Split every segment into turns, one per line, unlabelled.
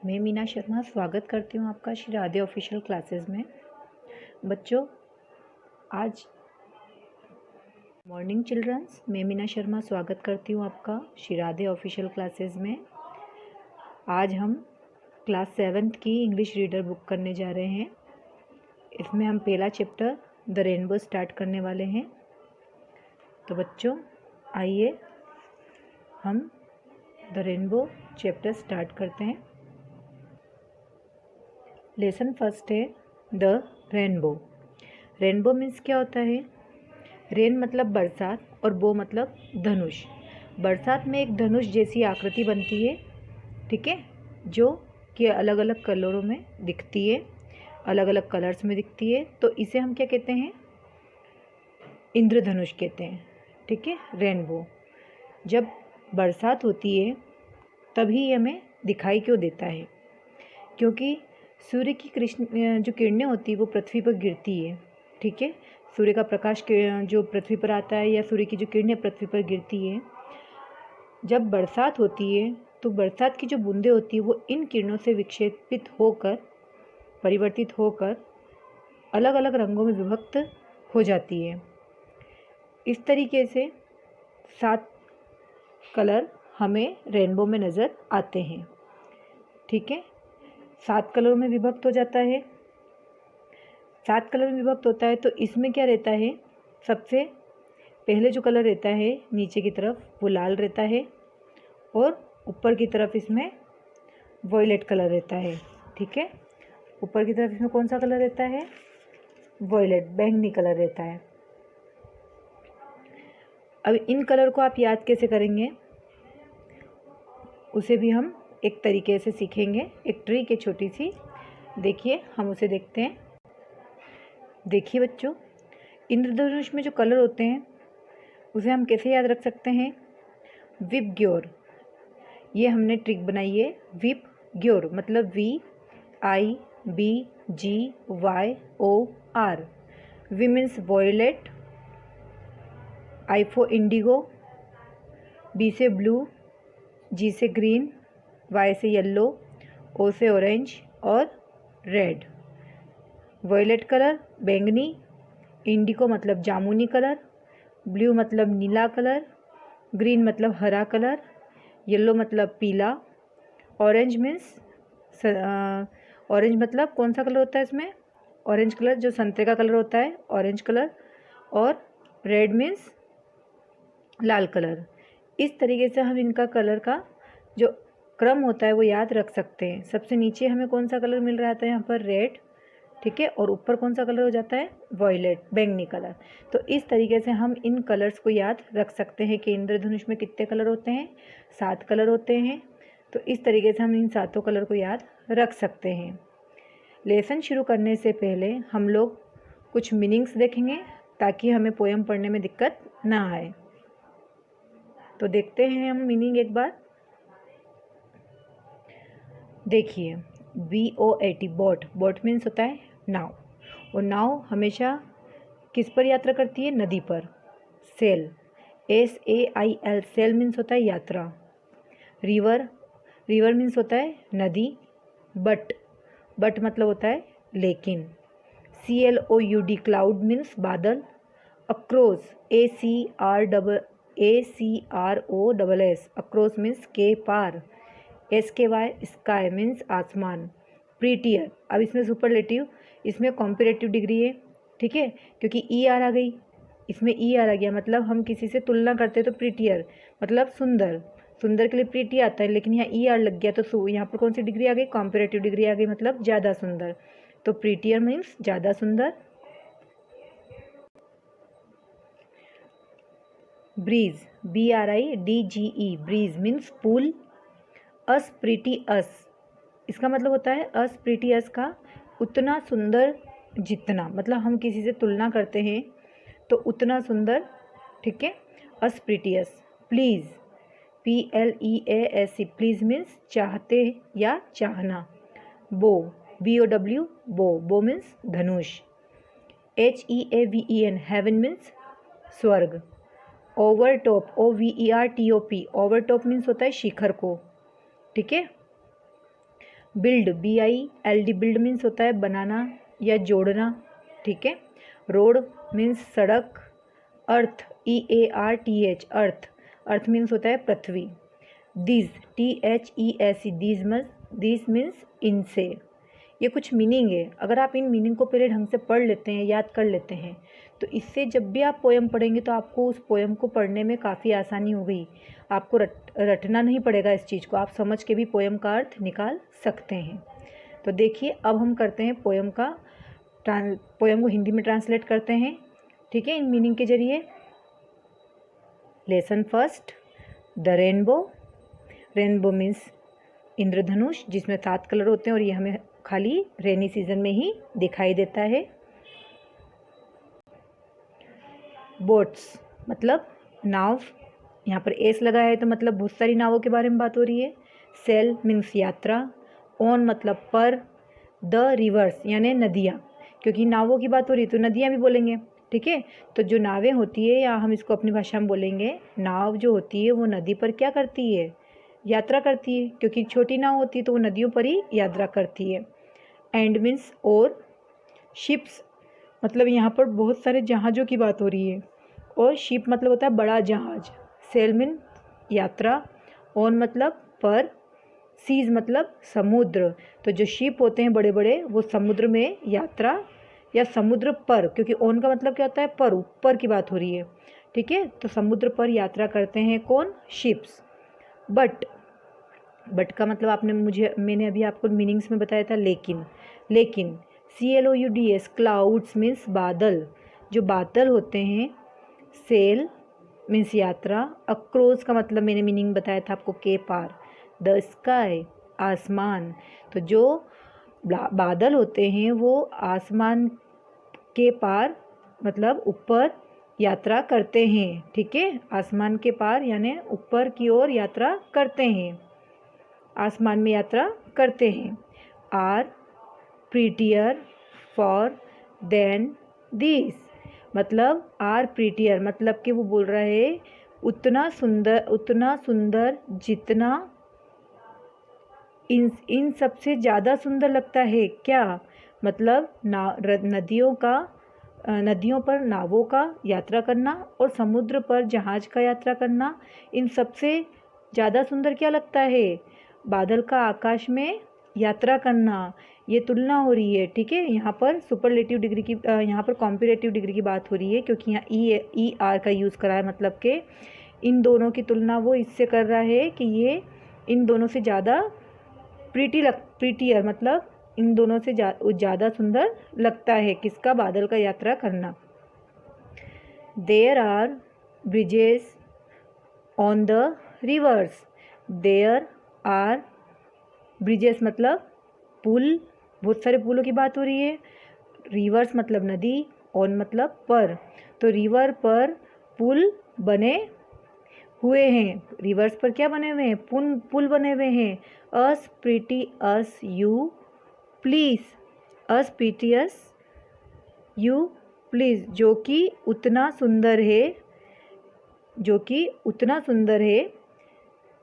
मैं मीना शर्मा स्वागत करती हूँ आपका श्री राधे ऑफिशियल क्लासेस में। बच्चों, आज मॉर्निंग चिल्ड्रंस, मैं मीना शर्मा स्वागत करती हूँ आपका श्री राधे ऑफिशियल क्लासेस में। आज हम क्लास 7th की इंग्लिश रीडर बुक करने जा रहे हैं। इसमें हम पहला चैप्टर द रेनबो स्टार्ट करने वाले हैं। तो बच्चों, आइए हम द रेनबो चैप्टर स्टार्ट करते हैं। लेसन फर्स्ट है द रेनबो। रेनबो मीन्स क्या होता है? रेन मतलब बरसात और बो मतलब धनुष। बरसात में एक धनुष जैसी आकृति बनती है, ठीक है, जो कि अलग अलग कलरों में दिखती है, अलग अलग कलर्स में दिखती है। तो इसे हम क्या कहते हैं? इंद्रधनुष कहते हैं, ठीक है। रेनबो जब बरसात होती है तभी हमें दिखाई क्यों देता है? क्योंकि सूर्य की जो किरणें होती है वो पृथ्वी पर गिरती है, ठीक है। सूर्य का प्रकाश जो पृथ्वी पर आता है या सूर्य की जो किरणें पृथ्वी पर गिरती है, जब बरसात होती है तो बरसात की जो बूंदें होती है वो इन किरणों से विक्षेपित होकर, परिवर्तित होकर अलग अलग रंगों में विभक्त हो जाती है। इस तरीके से 7 कलर हमें रेनबो में नज़र आते हैं, ठीक है। 7 कलरों में विभक्त हो जाता है। 7 कलर में विभक्त होता है तो इसमें क्या रहता है? सबसे पहले जो कलर रहता है नीचे की तरफ वो लाल रहता है और ऊपर की तरफ इसमें वॉयलेट कलर रहता है, ठीक है। ऊपर की तरफ इसमें कौन सा कलर रहता है? वॉयलेट, बैंगनी कलर रहता है। अब इन कलर को आप याद कैसे करेंगे उसे भी हम एक तरीके से सीखेंगे। एक ट्रिक है छोटी सी, देखिए, हम उसे देखते हैं। देखिए बच्चों, इंद्रधनुष में जो कलर होते हैं उसे हम कैसे याद रख सकते हैं? विप ग्योर, ये हमने ट्रिक बनाई है। विप ग्योर मतलब VIBGYOR। V means violet, I for indigo, B से ब्लू, G से ग्रीन, Y से येलो, O से ऑरेंज और रेड। वॉयलेट कलर बैंगनी, इंडिगो मतलब जामुनी कलर, ब्लू मतलब नीला कलर, ग्रीन मतलब हरा कलर, येलो मतलब पीला, ऑरेंज मीन्स ऑरेंज मतलब कौन सा कलर होता है इसमें? ऑरेंज कलर जो संतरे का कलर होता है, ऑरेंज कलर, और रेड मीन्स लाल कलर। इस तरीके से हम इनका कलर का जो क्रम होता है वो याद रख सकते हैं। सबसे नीचे हमें कौन सा कलर मिल रहा था? यहाँ पर रेड, ठीक है, और ऊपर कौन सा कलर हो जाता है? वॉयलेट, बैंगनी कलर। तो इस तरीके से हम इन कलर्स को याद रख सकते हैं कि इंद्रधनुष में कितने कलर होते हैं? 7 कलर होते हैं। तो इस तरीके से हम इन 7 कलर को याद रख सकते हैं। लेसन शुरू करने से पहले हम लोग कुछ मीनिंग्स देखेंगे ताकि हमें पोएम पढ़ने में दिक्कत ना आए। तो देखते हैं हम मीनिंग एक बार। देखिए, BOAT, बोट। बोट मीन्स होता है नाव, और नाव हमेशा किस पर यात्रा करती है? नदी पर। सेल, SAIL, सेल मीन्स होता है यात्रा। रिवर, रिवर मीन्स होता है नदी। बट, बट मतलब होता है लेकिन। CLOUD, क्लाउड मीन्स बादल। अक्रॉस, ACROSS, अक्रॉस मीन्स के पार। SKY, स्काई मीन्स आसमान। प्रीटियर, अब इसमें सुपरलेटिव, इसमें कॉम्पेरेटिव डिग्री है, ठीक है, क्योंकि ER आ गई, इसमें ER आ गया, मतलब हम किसी से तुलना करते हैं तो प्रीटियर मतलब सुंदर। सुंदर के लिए प्रीटी आता है, लेकिन यहाँ ER लग गया तो यहाँ पर कौन सी डिग्री आ गई? कॉम्पेरेटिव डिग्री आ गई, मतलब ज़्यादा सुंदर। तो प्रीटियर मीन्स ज़्यादा सुंदर। ब्रीज, BRIDGE, ब्रीज मीन्स पुल। अस प्रीटी अस, इसका मतलब होता है अस प्रीटी अस का उतना सुंदर जितना, मतलब हम किसी से तुलना करते हैं तो उतना सुंदर, ठीक है। As pretty as. Please, PLEASE, please means चाहते या चाहना। Bow, BOW, bow, bow means धनुष। HEAVEN, हेवन मीन्स स्वर्ग। ओवरटॉप, OVERTOP, ओवरटॉप मीन्स होता है शिखर को, ठीक है। बिल्ड, BILD, बिल्ड मीन्स होता है बनाना या जोड़ना, ठीक है। रोड मीन्स सड़क। अर्थ, EARTH, अर्थ, अर्थ मीन्स होता है पृथ्वी। दिस, THESE, दिस मीन्स इनसे। ये कुछ मीनिंग है, अगर आप इन मीनिंग को पहले ढंग से पढ़ लेते हैं, याद कर लेते हैं, तो इससे जब भी आप पोएम पढ़ेंगे तो आपको उस पोएम को पढ़ने में काफ़ी आसानी हो गई। आपको रटना नहीं पड़ेगा इस चीज़ को, आप समझ के भी पोएम का अर्थ निकाल सकते हैं। तो देखिए अब हम करते हैं पोएम को हिंदी में ट्रांसलेट करते हैं, ठीक है, इन मीनिंग के जरिए। Lesson first, the rainbow. Rainbow means इंद्रधनुष, जिसमें 7 कलर होते हैं और ये हमें खाली रेनी सीजन में ही दिखाई देता है। बोट्स मतलब नाव, यहाँ पर एस लगा है तो मतलब बहुत सारी नावों के बारे में बात हो रही है। सेल मीन्स यात्रा। ऑन मतलब पर। द रिवर्स यानी नदियाँ, क्योंकि नावों की बात हो रही है तो नदियाँ भी बोलेंगे, ठीक है। तो जो नावें होती है, या हम इसको अपनी भाषा में बोलेंगे, नाव जो होती है वो नदी पर क्या करती है, यात्रा करती है, क्योंकि छोटी नाव होती है तो वो नदियों पर ही यात्रा करती है। एंड मीन्स और। शिप्स मतलब यहाँ पर बहुत सारे जहाज़ों की बात हो रही है, और शिप मतलब होता है बड़ा जहाज। सेल मीन यात्रा। ऑन मतलब पर। सीज मतलब समुद्र। तो जो शिप होते हैं बड़े बड़े वो समुद्र में यात्रा या समुद्र पर, क्योंकि ऑन का मतलब क्या होता है पर, ऊपर की बात हो रही है, ठीक है। तो समुद्र पर यात्रा करते हैं कौन, शिप्स। बट का मतलब मैंने अभी आपको मीनिंग्स में बताया था, लेकिन। CLOUDS, क्लाउड्स मीन्स बादल, जो बादल होते हैं। सेल मीन्स यात्रा। अक्रॉस का मतलब मैंने मीनिंग बताया था आपको, के पार। द स्काई आसमान, तो जो बादल होते हैं वो आसमान के पार मतलब ऊपर यात्रा करते हैं, ठीक है। आसमान के पार यानी ऊपर की ओर यात्रा करते हैं, आसमान में यात्रा करते हैं। Are prettier for than this, मतलब आर प्रीटियर मतलब कि वो बोल रहा है उतना सुंदर जितना इन सबसे ज़्यादा सुंदर लगता है क्या, मतलब नदियों पर नावों का यात्रा करना और समुद्र पर जहाज का यात्रा करना, इन सबसे ज़्यादा सुंदर क्या लगता है, बादल का आकाश में यात्रा करना। ये तुलना हो रही है, ठीक है। यहाँ पर सुपरलेटिव डिग्री की यहाँ पर कॉम्पैरेटिव डिग्री की बात हो रही है, क्योंकि यहाँ ER का यूज़ करा है, मतलब कि इन दोनों की तुलना वो इससे कर रहा है कि ये इन दोनों से ज़्यादा प्रीटियर मतलब इन दोनों से ज़्यादा सुंदर लगता है, किसका, बादल का यात्रा करना। There are bridges on the rivers. There are bridges मतलब पुल, बहुत सारे पुलों की बात हो रही है। रिवर्स मतलब नदी, ऑन मतलब पर, तो रिवर पर पुल बने हुए हैं। रिवर्स पर क्या बने हुए हैं, पुल बने हुए हैं। As pretty as you please, as pretty as you please, जो कि उतना सुंदर है,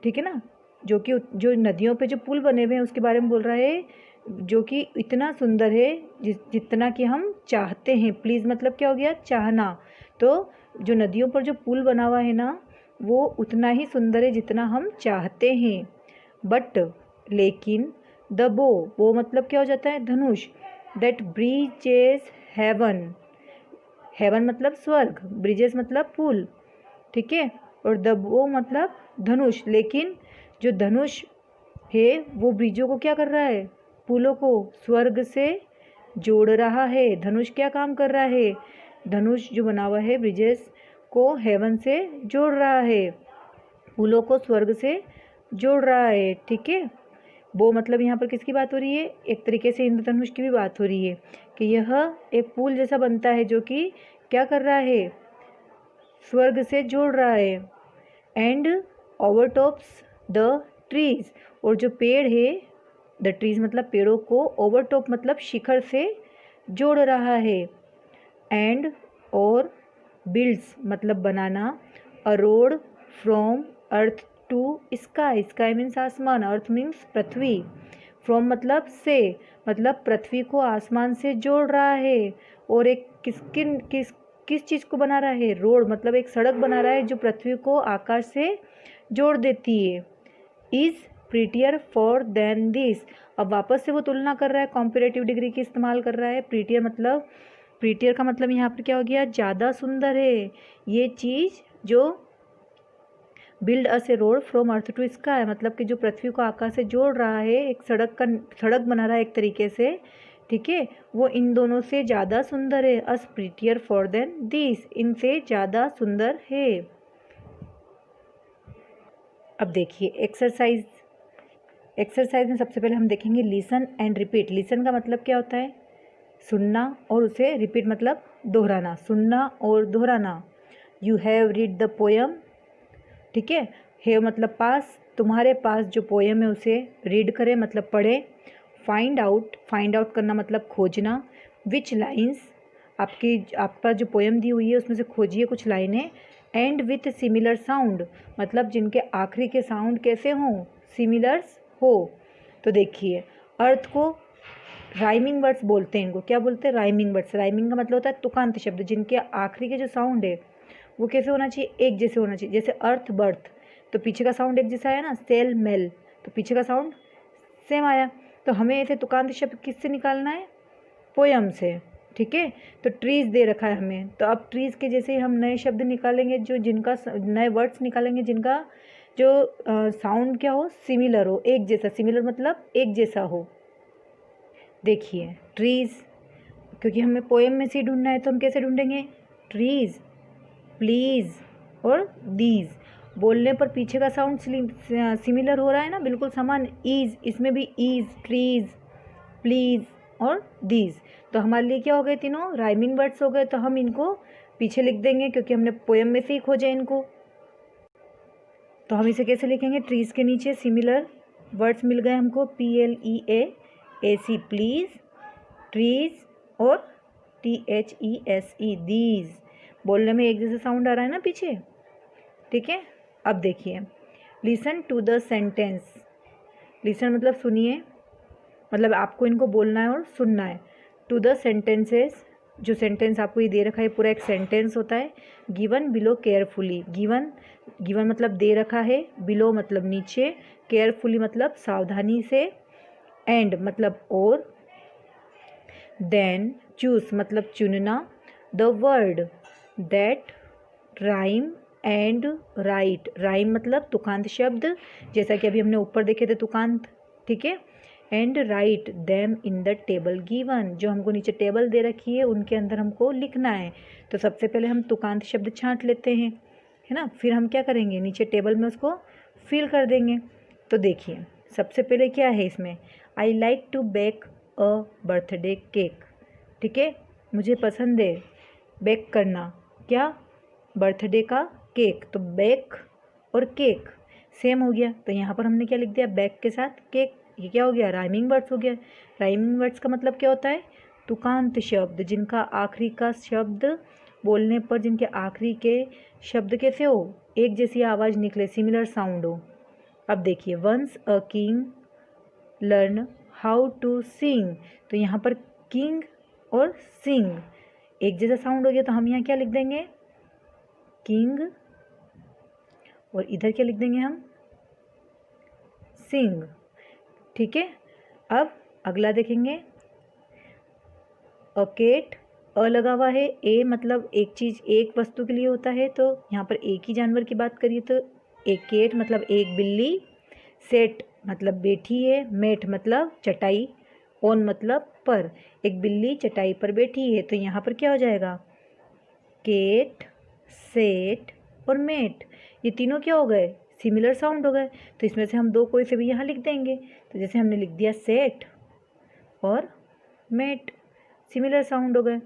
ठीक है ना। जो नदियों पे जो पुल बने हुए हैं उसके बारे में बोल रहा है, जो कि इतना सुंदर है जितना कि हम चाहते हैं। प्लीज़ मतलब क्या हो गया, चाहना। तो जो नदियों पर जो पुल बना हुआ है ना, वो उतना ही सुंदर है जितना हम चाहते हैं। बट लेकिन द बो मतलब क्या हो जाता है, धनुष। दैट ब्रिजेस हेवन, हेवन मतलब स्वर्ग, ब्रिजेस मतलब पुल, ठीक है। और द बो मतलब धनुष, लेकिन जो धनुष है वो ब्रिजों को क्या कर रहा है, पुलों को स्वर्ग से जोड़ रहा है। धनुष क्या काम कर रहा है, धनुष जो बना हुआ है ब्रिजेस को हेवन से जोड़ रहा है, पुलों को स्वर्ग से जोड़ रहा है, ठीक है। वो मतलब यहाँ पर किसकी बात हो रही है, एक तरीके से इंद्रधनुष की भी बात हो रही है कि यह एक पुल जैसा बनता है जो कि क्या कर रहा है, स्वर्ग से जोड़ रहा है। एंड ओवरटॉप्स द ट्रीज, और जो पेड़ है, द ट्रीज मतलब पेड़ों को, ओवरटॉप मतलब शिखर से जोड़ रहा है। एंड और बिल्ड्स मतलब बनाना, a road from earth to sky, sky means आसमान, अर्थ मीन्स पृथ्वी, फ्रॉम मतलब से, मतलब पृथ्वी को आसमान से जोड़ रहा है। और एक किस चीज़ को बना रहा है, रोड, मतलब एक सड़क बना रहा है जो पृथ्वी को आकाश से जोड़ देती है। Is prettier for than this. अब वापस से वो तुलना कर रहा है, कॉम्पेरेटिव डिग्री की इस्तेमाल कर रहा है। प्रीटियर का मतलब यहाँ पर क्या हो गया, ज़्यादा सुंदर है ये चीज़ जो build us a road from earth to sky, मतलब कि जो पृथ्वी को आकाश से जोड़ रहा है, एक सड़क बना रहा है एक तरीके से, ठीक है, वो इन दोनों से ज़्यादा सुंदर है। अस प्रीटियर फॉर देन दिस, इनसे ज़्यादा सुंदर है। अब देखिए एक्सरसाइज में सबसे पहले हम देखेंगे लिसन एंड रिपीट। लिसन का मतलब क्या होता है, सुनना, और उसे रिपीट मतलब दोहराना, सुनना और दोहराना। You have read the poem, ठीक है, हैव मतलब पास, तुम्हारे पास जो पोएम है उसे रीड करें मतलब पढ़े। फाइंड आउट करना मतलब खोजना। विच लाइन्स, आपका जो पोएम दी हुई है उसमें से खोजिए कुछ लाइनें। एंड विथ सिमिलर साउंड, मतलब जिनके आखिरी के साउंड कैसे हों, सिमिलर्स हो। तो देखिए अर्थ को राइमिंग वर्ड्स बोलते हैं, इनको क्या बोलते हैं, राइमिंग वर्ड्स। राइमिंग का मतलब होता है तुकांत शब्द, जिनके आखिरी के जो साउंड है वो कैसे होना चाहिए, एक जैसे होना चाहिए। जैसे अर्थ बर्थ, तो पीछे का साउंड एक जैसा आया ना, सेल मेल, तो पीछे का साउंड सेम आया। तो हमें ऐसे तुकांत शब्द किससे निकालना है, पोयम से, ठीक है। तो ट्रीज दे रखा है हमें, तो अब ट्रीज के जैसे हम नए शब्द निकालेंगे, जो जिनका नए वर्ड्स निकालेंगे जिनका जो साउंड क्या हो, सिमिलर हो, एक जैसा। सिमिलर मतलब एक जैसा हो। देखिए ट्रीज, क्योंकि हमें पोएम में से ढूंढना है तो हम कैसे ढूंढेंगे, ट्रीज, प्लीज़ और दीज। बोलने पर पीछे का साउंड सिमिलर हो रहा है ना, बिल्कुल समान। ईज, इसमें भी ईज, ट्रीज, प्लीज़ और दीज। तो हमारे लिए क्या हो गए, तीनों राइमिंग वर्ड्स हो गए। तो हम इनको पीछे लिख देंगे क्योंकि हमने पोएम में से ही खोजा इनको। तो हम इसे कैसे लिखेंगे, ट्रीज के नीचे सिमिलर वर्ड्स मिल गए हमको, PLEAAC प्लीज़, ट्रीज और THESE दीज। बोलने में एक जैसा साउंड आ रहा है ना पीछे, ठीक है। अब देखिए listen to the sentence. Listen मतलब सुनिए, मतलब आपको इनको बोलना है और सुनना है। टू द सेंटेंसेस, जो सेंटेंस आपको ये दे रखा है पूरा एक सेंटेंस होता है। गिवन बिलो केयरफुली, गिवन मतलब दे रखा है, बिलो मतलब नीचे, केयरफुली मतलब सावधानी से, एंड मतलब और, देन चूज मतलब चुनना, the word that rhyme and right, rhyme मतलब तुकांत शब्द, जैसा कि अभी हमने ऊपर देखे थे तुकांत, ठीक है। And write them in the table given, जो हमको नीचे टेबल दे रखी है उनके अंदर हमको लिखना है। तो सबसे पहले हम तुकांत शब्द छांट लेते हैं, है ना, फिर हम क्या करेंगे, नीचे टेबल में उसको फिल कर देंगे। तो देखिए सबसे पहले क्या है इसमें, I like to bake a birthday cake, ठीक है, मुझे पसंद है बेक करना, क्या, बर्थडे का केक। तो बेक और केक सेम हो गया, तो यहाँ पर हमने क्या लिख दिया, बेक के साथ केक। ये क्या हो गया, राइमिंग वर्ड्स हो गया। राइमिंग वर्ड्स का मतलब क्या होता है, तुकांत शब्द, जिनका आखिरी का शब्द बोलने पर जिनके आखिरी के शब्द कैसे हो, एक जैसी आवाज़ निकले, सिमिलर साउंड हो। अब देखिए once a king learn how to sing, तो यहाँ पर किंग और सिंग एक जैसा साउंड हो गया, तो हम यहाँ क्या लिख देंगे, किंग, और इधर क्या लिख देंगे हम, सिंग, ठीक है। अब अगला देखेंगे, अ केट, अ लगा हुआ है, ए मतलब एक चीज़ एक वस्तु के लिए होता है, तो यहाँ पर एक ही जानवर की बात करिए तो एक केट मतलब एक बिल्ली, सेट मतलब बैठी है, मेट मतलब चटाई, ऑन मतलब पर, एक बिल्ली चटाई पर बैठी है। तो यहाँ पर क्या हो जाएगा, केट, सेट और मेट, ये तीनों क्या हो गए, सिमिलर साउंड हो गए। तो इसमें से हम दो कोई से भी यहाँ लिख देंगे। तो जैसे हमने लिख दिया सेट और मेट, सिमिलर साउंड हो गए।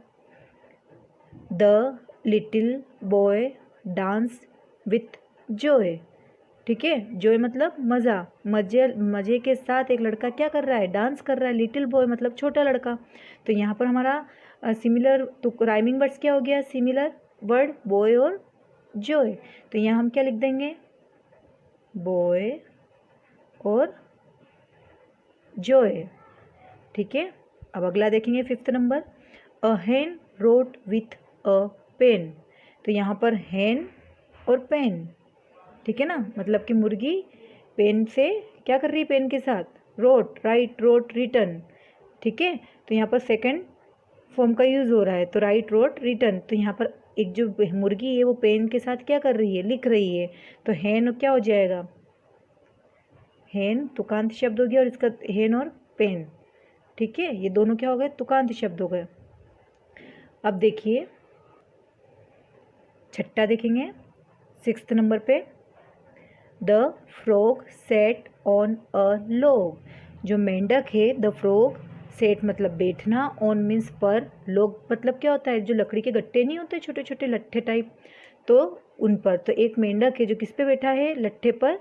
The little boy dance with Joy, ठीक है, जॉय मतलब मज़ा, मज़े के साथ एक लड़का क्या कर रहा है, डांस कर रहा है। लिटिल बॉय मतलब छोटा लड़का। तो यहाँ पर हमारा सिमिलर तो राइमिंग वर्ड्स क्या हो गया, सिमिलर वर्ड बॉय और जॉय। तो यहाँ हम क्या लिख देंगे, बॉय और जॉय। ठीक है, अब अगला देखेंगे 5th number, a hen wrote with a pen. तो यहाँ पर हैन और पेन, ठीक है ना, मतलब कि मुर्गी पेन से क्या कर रही है, पेन के साथ, रोट, राइट, रोट, रिटन। ठीक है, तो यहाँ पर सेकंड फॉर्म का यूज़ हो रहा है, तो राइट, रोट, रिटन। तो यहाँ पर एक जो मुर्गी है वो पेन के साथ क्या कर रही है, लिख रही है। तो हैन क्या हो जाएगा, हैन तुकांत शब्द हो गया, और इसका हैन और पेन। ठीक है, ये दोनों क्या हो गए, तुकांत शब्द हो गए। अब देखिए 6ठा देखेंगे 6th नंबर पे, the frog set on a log. जो मेंढक है, द फ्रॉग सेट मतलब बैठना, ऑन मीन्स पर, लॉग मतलब क्या होता है, जो लकड़ी के गट्टे नहीं होते छोटे छोटे लट्ठे टाइप, तो उन पर। तो एक मेंढक है जो किस पे बैठा है, लट्ठे पर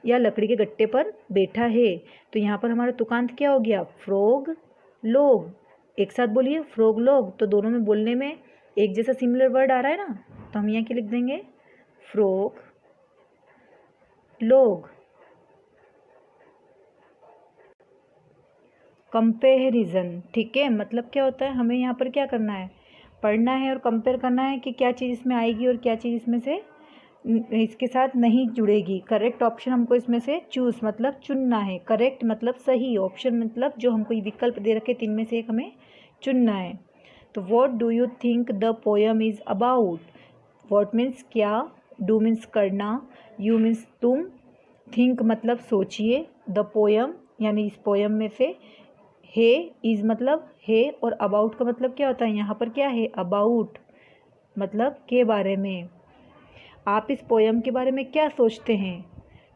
या लकड़ी के गट्टे पर बैठा है। तो यहाँ पर हमारा तुकांत क्या हो गया, फ्रॉग लॉग। एक साथ बोलिए, फ्रॉग लॉग। तो दोनों में बोलने में एक जैसा सिमिलर वर्ड आ रहा है ना, तो हम यहाँ क्या लिख देंगे, फ्रॉग लॉग। कंपेरिजन, ठीक है, मतलब क्या होता है, हमें यहाँ पर क्या करना है, पढ़ना है और कंपेयर करना है कि क्या चीज़ इसमें आएगी और क्या चीज़ इसमें से इसके साथ नहीं जुड़ेगी। करेक्ट ऑप्शन हमको इसमें से चूज़ मतलब चुनना है, करेक्ट मतलब सही, ऑप्शन मतलब जो हमको ये विकल्प दे रखे 3 में से एक हमें चुनना है। तो what do you think the poem is about. What means क्या, डू मीन्स करना, यू मीन्स तुम, थिंक मतलब सोचिए, द पोएम यानी इस पोएम में से, है इज़ मतलब है, और अबाउट का मतलब क्या होता है, यहाँ पर क्या है, अबाउट मतलब के बारे में। आप इस पोयम के बारे में क्या सोचते हैं।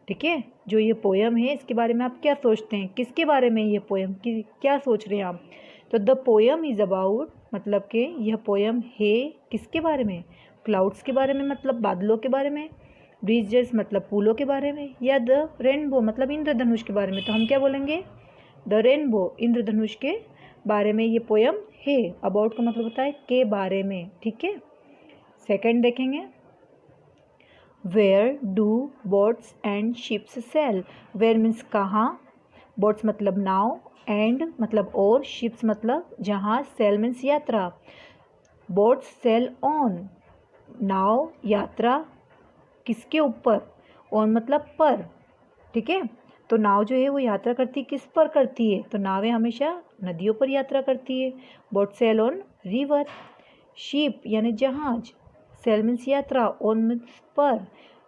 ठीक है, जो ये पोयम है इसके बारे में आप क्या सोचते हैं, किसके बारे में ये पोयम की क्या सोच रहे हैं आप। तो द पोयम इज़ अबाउट मतलब कि यह पोयम है किसके बारे में, क्लाउड्स के बारे में मतलब बादलों के बारे में, ब्रिजेस मतलब पुलों के बारे में, या द रेनबो मतलब इंद्रधनुष के बारे में। तो हम क्या बोलेंगे, द रेनबो इंद्रधनुष के बारे में ये पोयम है। अबाउट का मतलब होता है के बारे में। ठीक है, सेकंड देखेंगे, where do boats and ships sail. Where means कहाँ, बोट्स मतलब नाव, एंड मतलब और, शिप्स मतलब जहाज, सेल मीन्स यात्रा। बोट्स सेल ऑन, नाव यात्रा किसके ऊपर, ऑन मतलब पर। ठीक है, तो नाव जो है वो यात्रा करती किस पर करती है, तो नावें हमेशा नदियों पर यात्रा करती है। Boat sail on river. Ship यानी जहाज, सेल मीन्स यात्रा, ऑन मीन्स पर।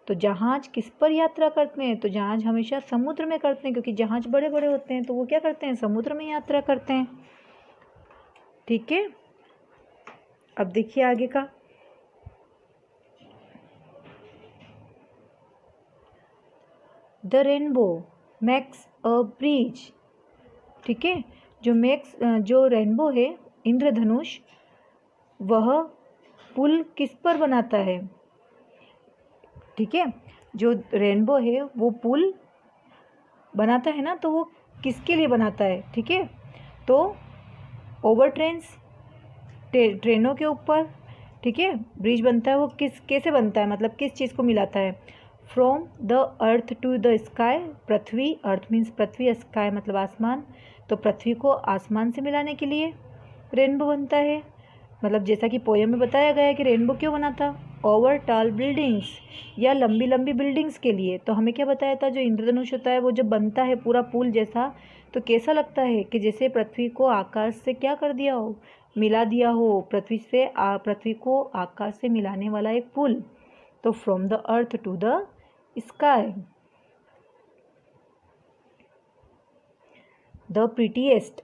तो जहाज किस पर यात्रा करते हैं, तो जहाज हमेशा समुद्र में करते हैं, क्योंकि जहाज बड़े बड़े होते हैं तो वो क्या करते हैं, समुद्र में यात्रा करते हैं। ठीक है, अब देखिए आगे का, the rainbow makes a bridge. ठीक है, जो रेनबो है इंद्रधनुष, वह पुल किस पर बनाता है। ठीक है, जो रेनबो है वो पुल बनाता है ना, तो वो किसके लिए बनाता है। ठीक है, तो ओवर ट्रेन्स, ट्रेनों के ऊपर। ठीक है, ब्रिज बनता है वो कैसे बनता है, मतलब किस चीज़ को मिलाता है, from the earth to the sky. पृथ्वी, अर्थ मीन्स पृथ्वी, स्काई मतलब आसमान, तो पृथ्वी को आसमान से मिलाने के लिए रेनबो बनता है। मतलब जैसा कि पोयम में बताया गया है कि रेनबो क्यों बना था, ओवर टॉल बिल्डिंग्स या लंबी लंबी बिल्डिंग्स के लिए। तो हमें क्या बताया था, जो इंद्रधनुष होता है वो जब बनता है पूरा पुल जैसा, तो कैसा लगता है कि जैसे पृथ्वी को आकाश से क्या कर दिया हो, मिला दिया हो, पृथ्वी को आकाश से मिलाने वाला एक पुल। तो from the earth to the sky. The prettiest,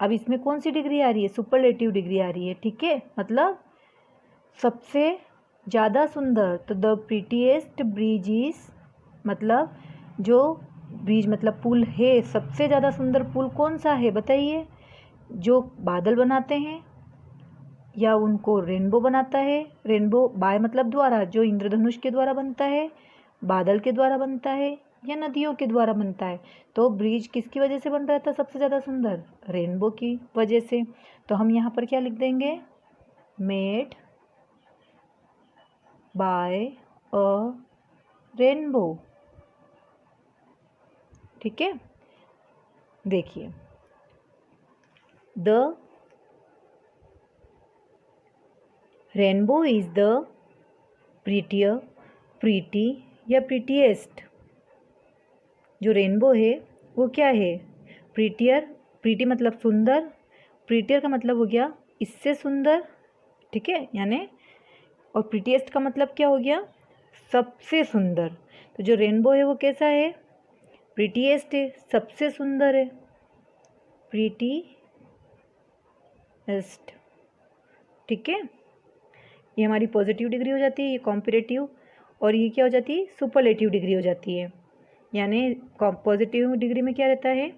अब इसमें कौन सी डिग्री आ रही है, सुपरलेटिव डिग्री आ रही है। ठीक है, मतलब सबसे ज़्यादा सुंदर। तो द प्रीटीएस्ट ब्रिज इज मतलब जो ब्रिज मतलब पुल है, सबसे ज़्यादा सुंदर पुल कौन सा है बताइए, जो बादल बनाते हैं या उनको रेनबो बनाता है। रेनबो बाय मतलब द्वारा, जो इंद्रधनुष के द्वारा बनता है, बादल के द्वारा बनता है, या नदियों के द्वारा बनता है। तो ब्रिज किसकी वजह से बन रहा था सबसे ज़्यादा सुंदर, रेनबो की वजह से। तो हम यहाँ पर क्या लिख देंगे, मेड बाय अ रेनबो। ठीक है, देखिए, the rainbow is the prettier, pretty या प्रीटीएस्ट। जो रेनबो है वो क्या है? प्रीटियर, प्रीटी मतलब सुंदर, प्रीटियर का मतलब हो गया इससे सुंदर, ठीक है, यानी, और प्रीटीएस्ट का मतलब क्या हो गया? सबसे सुंदर। तो जो रेनबो है वो कैसा है? प्रीटीएस्ट है, सबसे सुंदर है, प्रीटीएस्ट, ठीक है। ये हमारी पॉजिटिव डिग्री हो जाती है, ये कॉम्परेटिव, और ये क्या हो जाती है? सुपरलेटिव डिग्री हो जाती है। यानी पॉजिटिव डिग्री में क्या रहता है?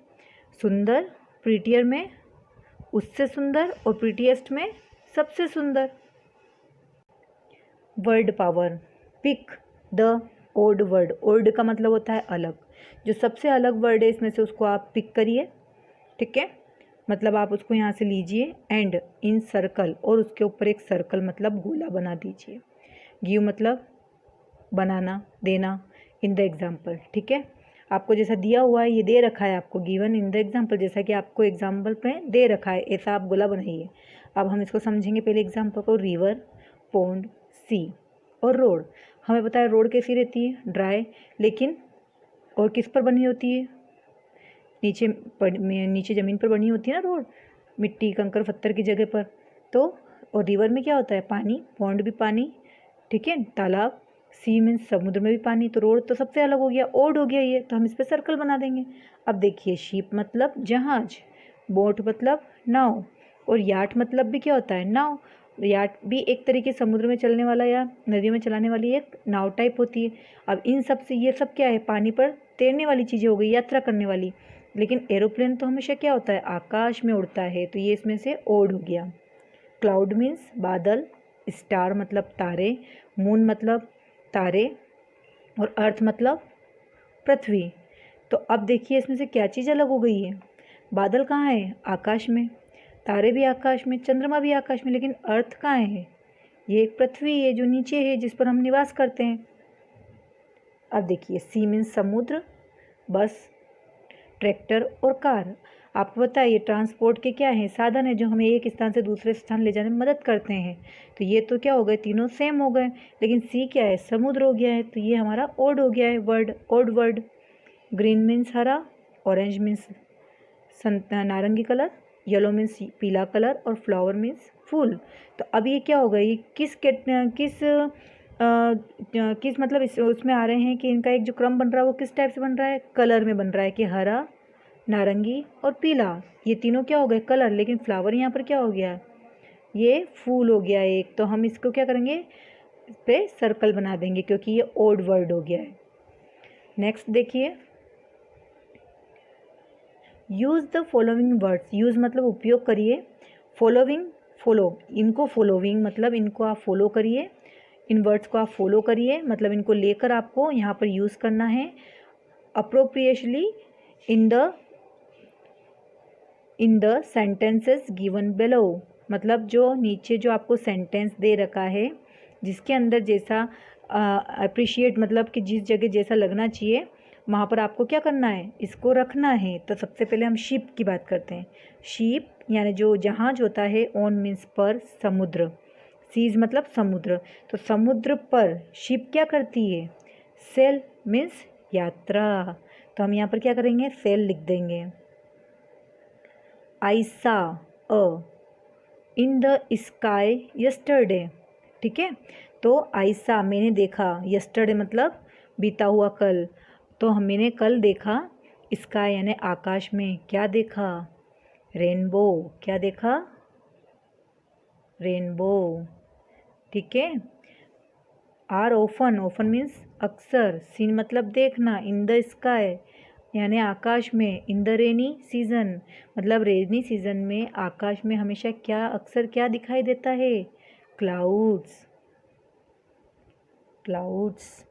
सुंदर, प्रीटियर में उससे सुंदर, और प्रीटीएस्ट में सबसे सुंदर। Word power, pick the odd word. Odd का मतलब होता है अलग, जो सबसे अलग वर्ड है इसमें से उसको आप पिक करिए, ठीक है, मतलब आप उसको यहाँ से लीजिए, एंड इन सर्कल, और उसके ऊपर एक सर्कल मतलब गोला बना दीजिए। गिव मतलब बनाना, देना, इन द एग्जाम्पल, ठीक है। आपको जैसा दिया हुआ है, ये दे रखा है आपको, गिवन इन द एग्जाम्पल, जैसा कि आपको एग्जाम्पल में दे रखा है, ऐसा आप गोला बनाइए। अब हम इसको समझेंगे पहले एग्जाम्पल को। रिवर, पोंड, सी और रोड। हमें पता है रोड कैसी रहती है? ड्राई, लेकिन और किस पर बनी होती है? नीचे ज़मीन पर बनी होती है ना रोड, मिट्टी कंकर पत्थर की जगह पर। तो और रिवर में क्या होता है? पानी, पॉन्ड भी पानी, ठीक है, तालाब, सी मीन्स समुद्र में भी पानी। तो रोड तो सबसे अलग हो गया, ओड हो गया ये, तो हम इस पर सर्कल बना देंगे। अब देखिए, शिप मतलब जहाज, बोट मतलब नाव, और याट मतलब भी क्या होता है? नाव। याट भी एक तरीके समुद्र में चलने वाला या नदियों में चलाने वाली एक नाव टाइप होती है। अब इन सब से ये सब क्या है? पानी पर तैरने वाली चीज़ें हो गई, यात्रा करने वाली। लेकिन एरोप्लेन तो हमेशा क्या होता है? आकाश में उड़ता है, तो ये इसमें से ओड हो गया। क्लाउड मीन्स बादल, स्टार मतलब तारे, मून मतलब तारे, और अर्थ मतलब पृथ्वी। तो अब देखिए इसमें से क्या चीज़ अलग हो गई है? बादल कहाँ है? आकाश में, तारे भी आकाश में, चंद्रमा भी आकाश में, लेकिन अर्थ कहाँ है? ये एक पृथ्वी है जो नीचे है, जिस पर हम निवास करते हैं। अब देखिए, सी मीन्स समुद्र, बस, ट्रैक्टर और कार। आपको पता है ये ट्रांसपोर्ट के क्या हैं? साधन है, जो हमें एक स्थान से दूसरे स्थान ले जाने में मदद करते हैं। तो ये तो क्या हो गए? तीनों सेम हो गए। लेकिन सी क्या है? समुद्र हो गया है, तो ये हमारा ओड हो गया है, word, odd word. Green means हरा, ऑरेंज मीन्स नारंगी कलर, येलो मीन्स पीला कलर, और फ्लावर मीन्स फूल। तो अब ये क्या होगा? ये किस मतलब उसमें आ रहे हैं कि इनका एक जो क्रम बन रहा है वो किस टाइप से बन रहा है? कलर में बन रहा है, कि हरा, नारंगी और पीला, ये तीनों क्या हो गए? कलर। लेकिन फ्लावर यहाँ पर क्या हो गया? ये फूल हो गया एक। तो हम इसको क्या करेंगे? इस पर सर्कल बना देंगे, क्योंकि ये ओड वर्ड हो गया है। नेक्स्ट देखिए, use the following words. Use मतलब उपयोग करिए, फॉलोइंग, फॉलो, इनको फॉलोइंग मतलब इनको आप फॉलो करिए, इन वर्ड्स को आप फॉलो करिए, मतलब इनको लेकर आपको यहाँ पर यूज़ करना है। Appropriately in the sentences given below, मतलब जो नीचे जो आपको सेंटेंस दे रखा है, जिसके अंदर जैसा अप्रिशिएट मतलब कि जिस जगह जैसा लगना चाहिए, वहाँ पर आपको क्या करना है? इसको रखना है। तो सबसे पहले हम शिप की बात करते हैं। शिप यानी जो जहाज होता है, ऑन मीन्स पर, समुद्र, सीज मतलब समुद्र, तो समुद्र पर शिप क्या करती है? सेल मीन्स यात्रा। तो हम यहाँ पर क्या करेंगे? सेल लिख देंगे। आई सा अ इन द स्काई यस्टरडे, ठीक है। तो आई सा मैंने देखा, यस्टरडे मतलब बीता हुआ कल, तो मैंने कल देखा, स्काई यानी आकाश में क्या देखा? रेनबो, क्या देखा? रेनबो, ठीक है। आर ओफन, ओफन मीन्स अक्सर, सीन मतलब देखना, इन द स्काई यानी आकाश में, इन द रेनी सीज़न मतलब रेनी सीज़न में आकाश में हमेशा क्या, अक्सर क्या दिखाई देता है? Clouds, clouds.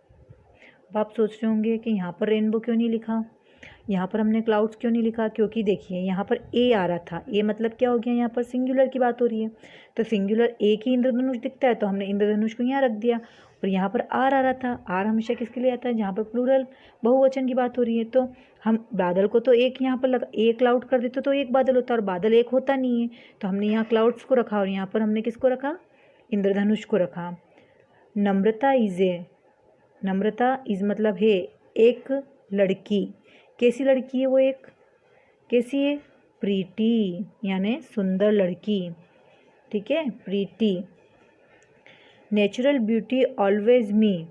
अब आप सोच रहे होंगे कि यहाँ पर रेनबो क्यों नहीं लिखा? यहाँ पर हमने क्लाउड्स क्यों नहीं लिखा, क्योंकि देखिए यहाँ पर ए आ रहा था, ए मतलब क्या हो गया, यहाँ पर सिंगुलर की बात हो रही है, तो सिंगुलर एक ही इंद्रधनुष दिखता है तो हमने इंद्रधनुष को यहाँ रख दिया। और यहाँ पर आर आ रहा था, आर हमेशा किसके लिए आता है, जहाँ पर प्लूरल बहुवचन की बात हो रही है, तो हम बादल को तो एक यहाँ पर लगा, एक क्लाउड कर देते तो एक बादल होता, और बादल एक होता नहीं है, तो हमने यहाँ क्लाउड्स को रखा और यहाँ पर हमने किसको रखा, इंद्रधनुष को रखा। नम्रता इज मतलब है एक लड़की, कैसी लड़की है वो, एक कैसी है, प्रीटी यानी सुंदर लड़की, ठीक है, प्रीटी। नेचुरल ब्यूटी ऑलवेज मी,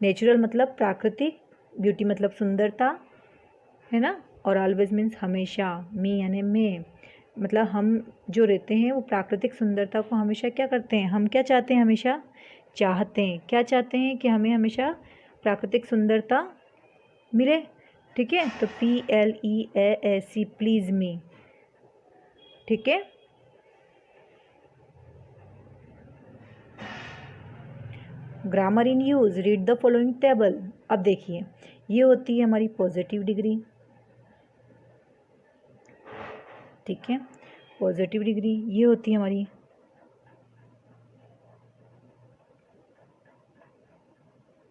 नेचुरल मतलब प्राकृतिक, ब्यूटी मतलब सुंदरता, है ना, और ऑलवेज मीन्स हमेशा, मी यानी मैं, मतलब हम जो रहते हैं वो प्राकृतिक सुंदरता को हमेशा क्या करते हैं, हम क्या चाहते हैं, हमेशा चाहते हैं, क्या चाहते हैं कि हमें हमेशा प्राकृतिक सुंदरता मिले, ठीक है, तो PLEASE प्लीज़ मी, ठीक है। Grammar in use, read the following table. अब देखिए ये होती है हमारी पॉजिटिव डिग्री, ठीक है, पॉजिटिव डिग्री, ये होती है हमारी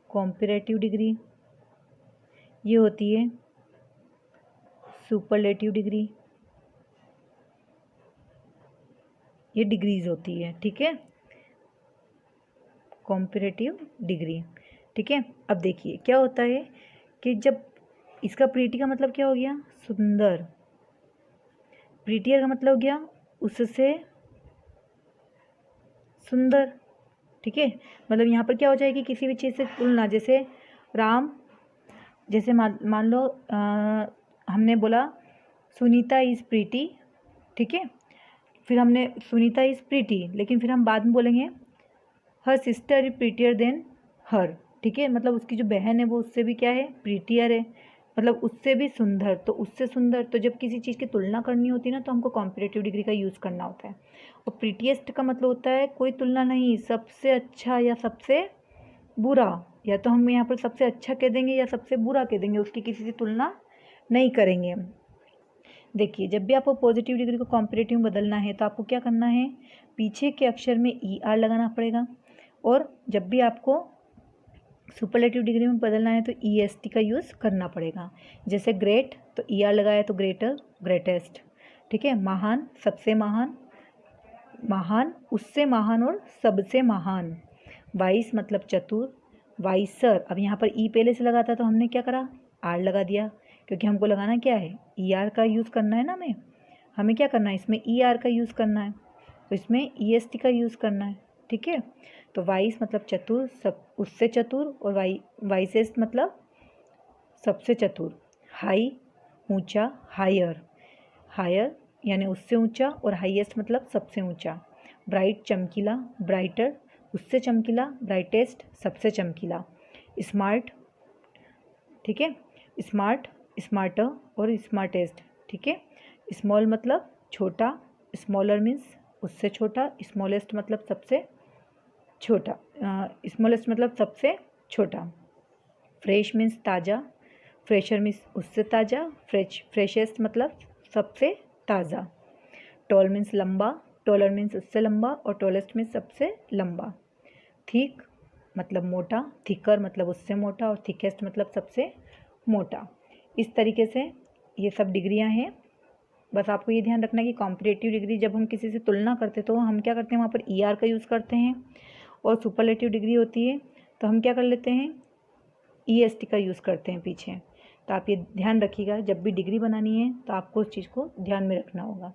कॉम्पैरेटिव डिग्री, ये होती है सुपरलेटिव डिग्री, ये डिग्रीज होती है, ठीक है, कॉम्पैरेटिव डिग्री, ठीक है। अब देखिए क्या होता है कि जब इसका प्रीटी का मतलब क्या हो गया, सुंदर, प्रीटियर का मतलब हो गया उससे सुंदर, ठीक है, मतलब यहाँ पर क्या हो जाएगी, किसी भी चीज़ से तुलना, जैसे राम, जैसे मान लो हमने बोला सुनीता इज़ प्रीटी, ठीक है, फिर हमने सुनीता इज़ प्रीटी, लेकिन फिर हम बाद में बोलेंगे her sister is prettier than her, ठीक है, मतलब उसकी जो बहन है वो उससे भी क्या है, प्रीटियर है, मतलब उससे भी सुंदर, तो उससे सुंदर, तो जब किसी चीज़ की तुलना करनी होती है ना तो हमको कॉम्पैरेटिव डिग्री का यूज़ करना होता है। और प्रीटिएस्ट का मतलब होता है कोई तुलना नहीं, सबसे अच्छा या सबसे बुरा, या तो हम यहाँ पर सबसे अच्छा कह देंगे या सबसे बुरा कह देंगे, उसकी किसी से तुलना नहीं करेंगे। देखिए जब भी आपको पॉजिटिव डिग्री को कॉम्पैरेटिव में बदलना है तो आपको क्या करना है, पीछे के अक्षर में ER लगाना पड़ेगा, और जब भी आपको सुपरलेटिव डिग्री में बदलना है तो EST का यूज़ करना पड़ेगा। जैसे ग्रेट तो ER लगाया तो ग्रेटर, ग्रेटेस्ट, ठीक है, महान सबसे महान, महान उससे महान और सबसे महान, वाइस मतलब चतुर, वाइसर, अब यहाँ पर ई पहले से लगा था तो हमने क्या करा, आर लगा दिया, क्योंकि हमको लगाना क्या है, ER का यूज़ करना है ना, हमें क्या करना है, इसमें ER का यूज़ करना है, तो इसमें EST का यूज़ करना है, ठीक है। तो वाइस मतलब चतुर, सब उससे चतुर, और वाइसेस्ट मतलब सबसे चतुर, हाई ऊंचा, हायर, हायर यानी उससे ऊंचा, और हाईएस्ट मतलब सबसे ऊंचा, ब्राइट चमकीला, ब्राइटर उससे चमकीला, ब्राइटेस्ट सबसे चमकीला, स्मार्ट, ठीक है, स्मार्ट, स्मार्टर और स्मार्टेस्ट, ठीक है, स्मॉल मतलब छोटा, स्मॉलर मीन्स उससे छोटा, स्मॉलेस्ट मतलब सबसे छोटा, स्मॉलेस्ट मतलब सबसे छोटा, फ्रेश मीन्स ताज़ा, फ्रेशर मीन्स उससे ताज़ा, फ्रेशेस्ट मतलब सबसे ताज़ा, टॉल मीन्स लंबा, टॉलर मीन्स उससे लंबा, और टॉलेस्ट मीन्स सबसे लंबा, थिक मतलब मोटा, थिकर मतलब उससे मोटा, और थिकेस्ट मतलब सबसे मोटा। इस तरीके से ये सब डिग्रियां हैं। बस आपको ये ध्यान रखना है कि कॉम्पैरेटिव डिग्री जब हम किसी से तुलना करते तो हम क्या करते हैं, वहाँ पर ER का यूज़ करते हैं, और सुपरलेटिव डिग्री होती है तो हम क्या कर लेते हैं, EST का यूज़ करते हैं पीछे। तो आप ये ध्यान रखिएगा, जब भी डिग्री बनानी है तो आपको उस चीज़ को ध्यान में रखना होगा।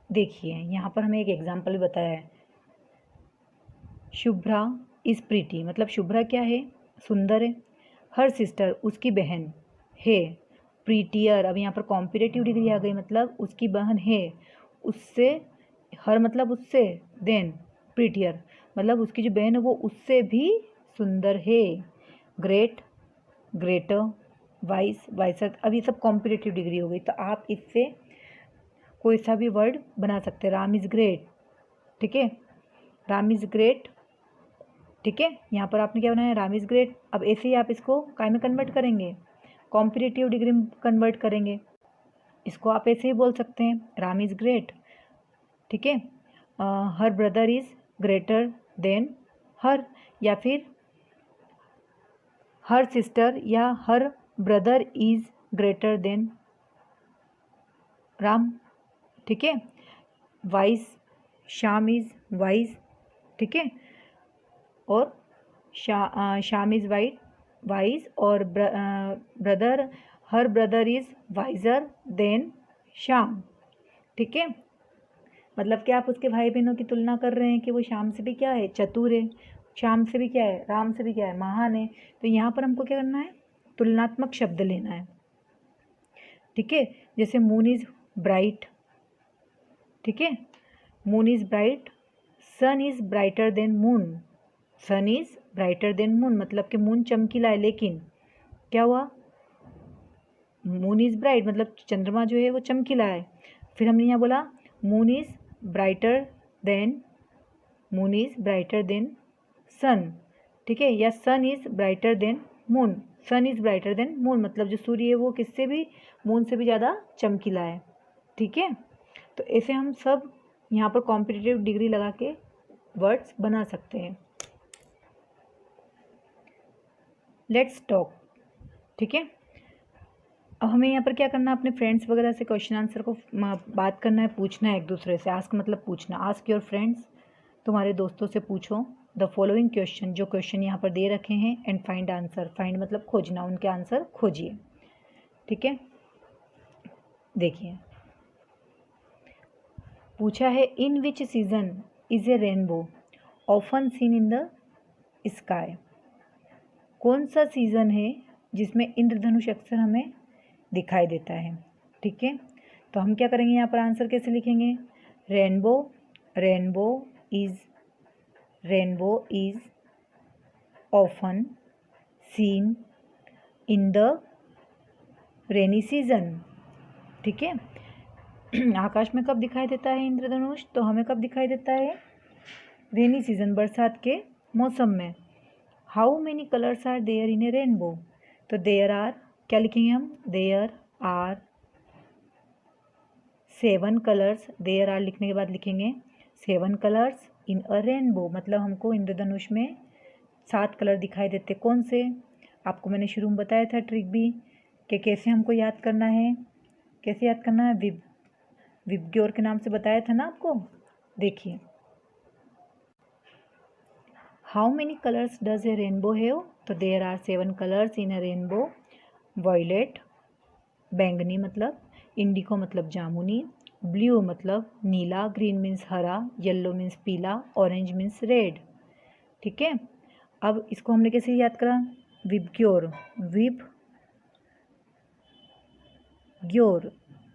देखिए यहाँ पर हमें एक एग्जाम्पल बताया है, शुभ्रा इज़ प्रीटी, मतलब शुभ्रा क्या है, सुंदर है, हर सिस्टर उसकी बहन है, प्रीटियर, अब यहाँ पर कॉम्पैरेटिव डिग्री आ गई, मतलब उसकी बहन है उससे, हर मतलब उससे, देन प्रीटियर मतलब उसकी जो बहन है वो उससे भी सुंदर है, ग्रेट, ग्रेटर, वाइस, वाइसर, अब ये सब कॉम्पैरेटिव डिग्री हो गई। तो आप इससे कोई सा भी वर्ड बना सकते हैं, राम इज़ ग्रेट, ठीक है, राम इज़ ग्रेट, ठीक है, यहाँ पर आपने क्या बनाया, राम इज़ ग्रेट। अब ऐसे ही आप इसको काय में कन्वर्ट करेंगे, कॉम्पिटिटिव डिग्री में कन्वर्ट करेंगे। इसको आप ऐसे ही बोल सकते हैं, राम इज़ ग्रेट, ठीक है। Her brother is greater than her, या फिर हर सिस्टर या her brother is greater than Ram, ठीक है। वाइज, श्याम इज़ वाइज, ठीक है। और श्याम इज़ वाइज और brother, her brother is wiser than Shyam, ठीक है। मतलब कि आप उसके भाई बहनों की तुलना कर रहे हैं कि वो श्याम से भी क्या है, चतुर है, श्याम से भी क्या है, राम से भी क्या है, महान है। तो यहाँ पर हमको क्या करना है, तुलनात्मक शब्द लेना है, ठीक है। जैसे मून इज़ ब्राइट, ठीक है, moon is bright, sun is brighter than moon, sun is brighter than moon, मतलब कि मून चमकीला है, लेकिन क्या हुआ, मून इज़ ब्राइट मतलब चंद्रमा जो है वो चमकीला है। फिर हमने यहाँ बोला moon is brighter than, moon is brighter than sun, ठीक है, या sun is brighter than moon, sun is brighter than moon, मतलब जो सूर्य है वो किससे भी, मून से भी ज़्यादा चमकीला है, ठीक है। तो ऐसे हम सब यहाँ पर कॉम्पिटिटिव डिग्री लगा के वर्ड्स बना सकते हैं। लेट्स टॉक, ठीक है। अब हमें यहाँ पर क्या करना है, अपने फ्रेंड्स वगैरह से क्वेश्चन आंसर को बात करना है, पूछना है एक दूसरे से। आस्क मतलब पूछना, आस्क योर फ्रेंड्स, तुम्हारे दोस्तों से पूछो द फॉलोइंग क्वेश्चन, जो क्वेश्चन यहाँ पर दे रखे हैं, एंड फाइंड आंसर, फाइंड मतलब खोजना, उनके आंसर खोजिए, ठीक है। देखिए पूछा है, in which season is a rainbow often seen in the sky, कौन सा सीज़न है जिसमें इंद्रधनुष अक्सर हमें दिखाई देता है, ठीक है। तो हम क्या करेंगे, यहाँ पर आंसर कैसे लिखेंगे, rainbow, rainbow is often seen in the rainy season, ठीक है। आकाश में कब दिखाई देता है इंद्रधनुष, तो हमें कब दिखाई देता है, रेनी सीजन, बरसात के मौसम में। How many colours are there in a rainbow, तो देयर आर, क्या लिखेंगे हम, there are 7 colours, there are लिखने के बाद लिखेंगे 7 कलर्स इन अ रेनबो, मतलब हमको इंद्रधनुष में 7 कलर दिखाई देते। कौन से, आपको मैंने शुरू में बताया था ट्रिक भी, कि कैसे हमको याद करना है, कैसे याद करना है, विबग्योर के नाम से बताया था ना आपको। देखिए, how many colours does a rainbow have, तो there are 7 colours in a rainbow, violet बैंगनी मतलब, इंडिको मतलब जामुनी, ब्लू मतलब नीला, ग्रीन मीन्स हरा, येलो मीन्स पीला, ऑरेंज मीन्स रेड, ठीक है। अब इसको हमने कैसे याद करा, विबग्योर, विबग्योर,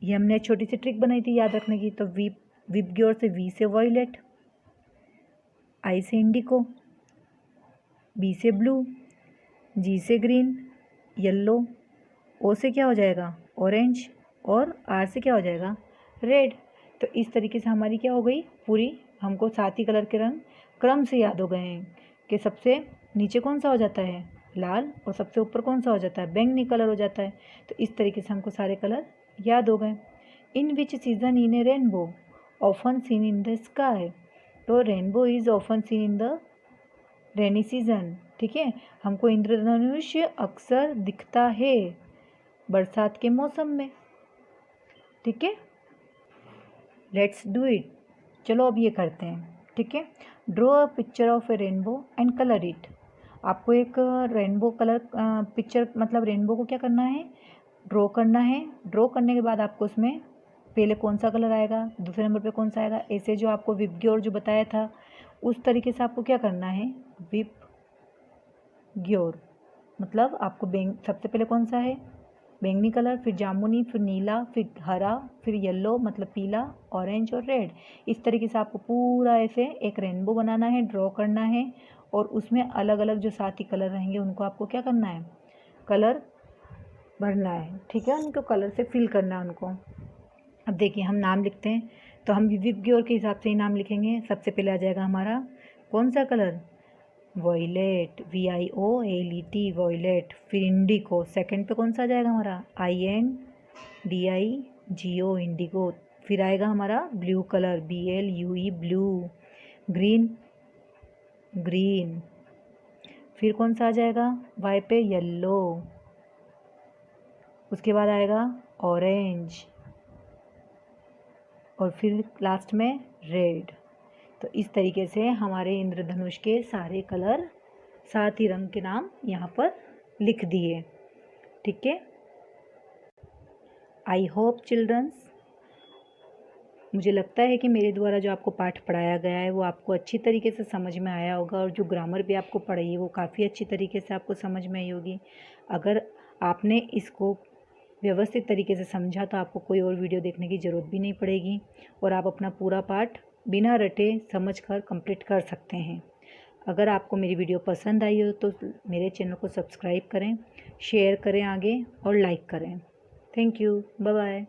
ये हमने छोटी सी ट्रिक बनाई थी याद रखने की। तो विबग्योर से, वी से वॉयलेट, आई से इंडिको, बी से ब्लू, जी से ग्रीन, येलो, ओ से क्या हो जाएगा, ऑरेंज, और आर से क्या हो जाएगा, रेड। तो इस तरीके से हमारी क्या हो गई पूरी, हमको 7 ही कलर के रंग क्रम से याद हो गए हैं कि सबसे नीचे कौन सा हो जाता है, लाल, और सबसे ऊपर कौन सा हो जाता है, बैंगनी कलर हो जाता है। तो इस तरीके से हमको सारे कलर याद हो गए। In which season in a rainbow often seen in the sky, तो rainbow is often seen in the rainy season, ठीक है। हमको इंद्रधनुष अक्सर दिखता है बरसात के मौसम में, ठीक है। लेट्स डू इट, चलो अब ये करते हैं, ठीक है। Draw a picture of A rainbow and colour it, आपको एक रेनबो कलर पिक्चर, मतलब रेनबो को क्या करना है, ड्रॉ करना है। ड्रॉ करने के बाद आपको उसमें पहले कौन सा कलर आएगा, दूसरे नंबर पे कौन सा आएगा, ऐसे जो आपको विबग्योर जो बताया था उस तरीके से आपको क्या करना है, विबग्योर, मतलब आपको सबसे पहले कौन सा है, बैंगनी कलर, फिर जामुनी, फिर नीला, फिर हरा, फिर येलो मतलब पीला, ऑरेंज और रेड। इस तरीके से आपको पूरा ऐसे एक रेनबो बनाना है, ड्रॉ करना है, और उसमें अलग अलग जो 7 ही कलर रहेंगे उनको आपको क्या करना है, कलर भरना है, ठीक है, उनको कलर से फिल करना है उनको। अब देखिए हम नाम लिखते हैं, तो हम विबग्योर के हिसाब से ही नाम लिखेंगे। सबसे पहले आ जाएगा हमारा कौन सा कलर, वॉयलेट, VIOLET वॉयलेट। फिर इंडिगो, सेकंड पे कौन सा आ जाएगा हमारा, INDIGO इंडिगो। फिर आएगा हमारा blue colour, BLUE blue. Green, green. फिर कौन सा आ जाएगा, Y पे येलो। उसके बाद आएगा ऑरेंज और फिर लास्ट में रेड। तो इस तरीके से हमारे इंद्रधनुष के सारे कलर, 7 ही रंग के नाम यहाँ पर लिख दिए। ठीक है। आई होप चिल्ड्रंस, मुझे लगता है कि मेरे द्वारा जो आपको पाठ पढ़ाया गया है वो आपको अच्छी तरीके से समझ में आया होगा, और जो ग्रामर भी आपको पढ़ाई है वो काफ़ी अच्छी तरीके से आपको समझ में आई होगी। अगर आपने इसको व्यवस्थित तरीके से समझा तो आपको कोई और वीडियो देखने की ज़रूरत भी नहीं पड़ेगी, और आप अपना पूरा पाठ बिना रटे समझ कर कंप्लीट कर सकते हैं। अगर आपको मेरी वीडियो पसंद आई हो तो मेरे चैनल को सब्सक्राइब करें, शेयर करें आगे और लाइक करें। Thank you, bye bye.